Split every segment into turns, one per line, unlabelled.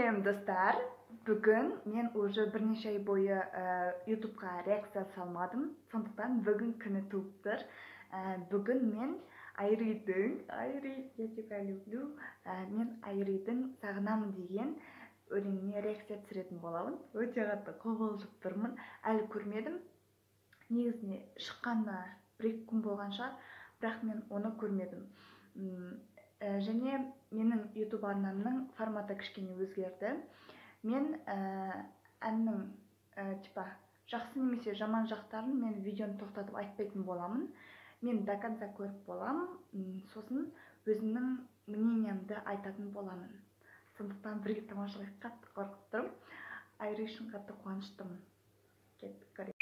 Салем достар. Бүгін мен уже бірнеше ай бойы YouTube'ға реакция салмадым. Сондықтан бүгін күні туыптыр. Бүгін мен я тебя люблю, мен Айридің сағынамын деген өлеңіне реакция түсіретін боламын. Өте қатты қобалжып тұрмын. Әлі көрмедім. Негізіне шыққанына 1-2 күн болған шығар, бірақ мен оны көрмедім. Және менің YouTube арнамның форматы кішкене өзгерді. Мен әннің жақсы немесе жаман жақтарын мен видеоны тоқтатып айтпайтын боламын. Мен до конца көріп боламын, сосын өзімнің мнениямды айтатын боламын. Сондықтан бірге тамашалайық. Қатты қорқып тұрмын. Айри үшін қатты қуаныштымын. Кеттік көрейік.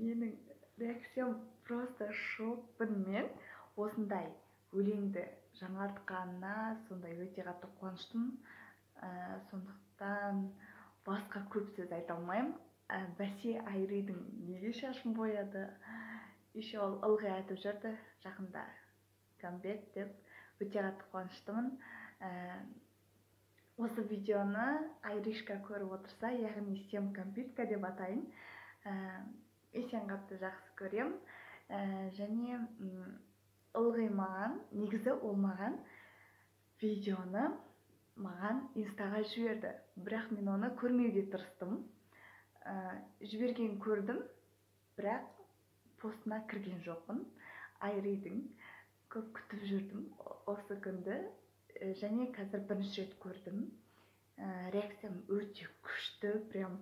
Менің реакциям просто шокпын мен. Осындай өлеңді жаңартқанына сондай өте қатты қуаныштымын. Сондықтан басқа көп сөз айта алмаймын. Бәсе Айридің неге шашын бояды? Еще ол ылғи айтып жүрді жақында камбэк деп. Өте қатты қуаныштымын. Осы видеоны Айришка көріп отырса, яғни съемкамбитка деп атайын. Есен қатты жақсы көрем. Және ылғи маған, негізі ол маған видеоны маған инстаға жіберді. Бірақ мен оны көрмеуге тырыстым. Жіберген көрдім. бірақ постына кірген жоқпын. Айридің көп күтіп жүрдім осы күнді, және қазір бірінші рет көрдім. Реакциям өте күшті, прям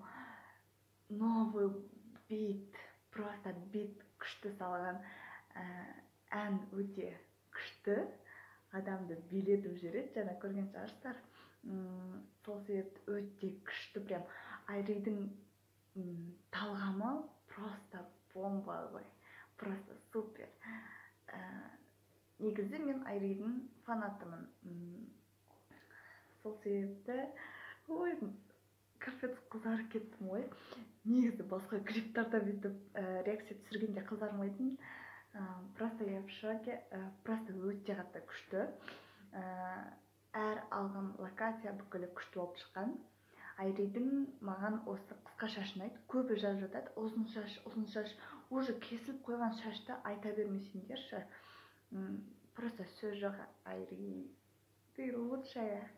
новый бит, просто бит күшті салған, ән өте күшті, адамды билетіп жүреді, жаңа көрген шығарсыздар. Сол себепті өте күшті, прям Айридің талғамы просто бомба ғой, просто супер. Негізі мен Айридің фанатымын. Сол себепті, ой, капец қызарып кеттім ғой. Негізі басқа клиптарда бүйтіп реакция түсіргенде қызармайтын. Просто я в шоке, просто өте қатты күшті. Әр алған локация бүкілі күшті болып шыққан. Айридің маған осы қысқа шашын айт. Көбі жазып жатады, ұзын шаш, уже кесіліп қойған шашты айта бермесеңдерші. Просто сөз жоқ, Айри, ты лучшая.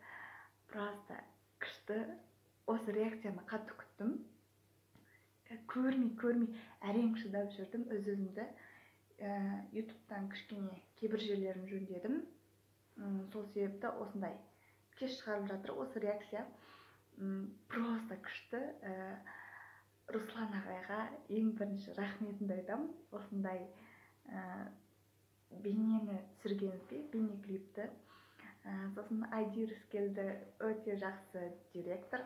Просто күшті. Осы реакцияны қатты күттім. Көрмей әрең шыдап жүрдім өз-өзімді. Ютубтан кішкене кейбір жерлерін жөндедім. Сол себепті осындай кеш шығарып жатыр осы реакция. Просто күшті. Руслан ағайға ең бірінші рахметімді айтамын. Осындай бейнені түсіргеніңізге, бейне клипті. Сосын Айдирис келді, өте жақсы директор.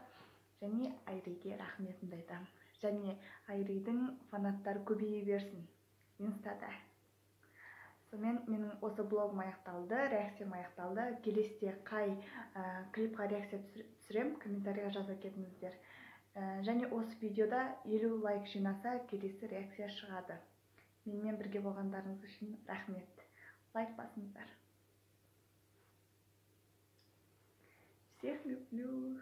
Және Айриге рахметімді айтамын. Және Айридің фанаттары көбейе берсін инстада. Сонымен менің осы блогым аяқталды, реакциям аяқталды. Келесіде қай клипқа реакция түсірем, комментарийға жаза кетіңіздер. Және осы видеода 50 лайк жинаса, келесі реакция шығады. Менімен бірге болғандарыңыз үшін рахмет. Лайк басыңыздар. Всех люблю.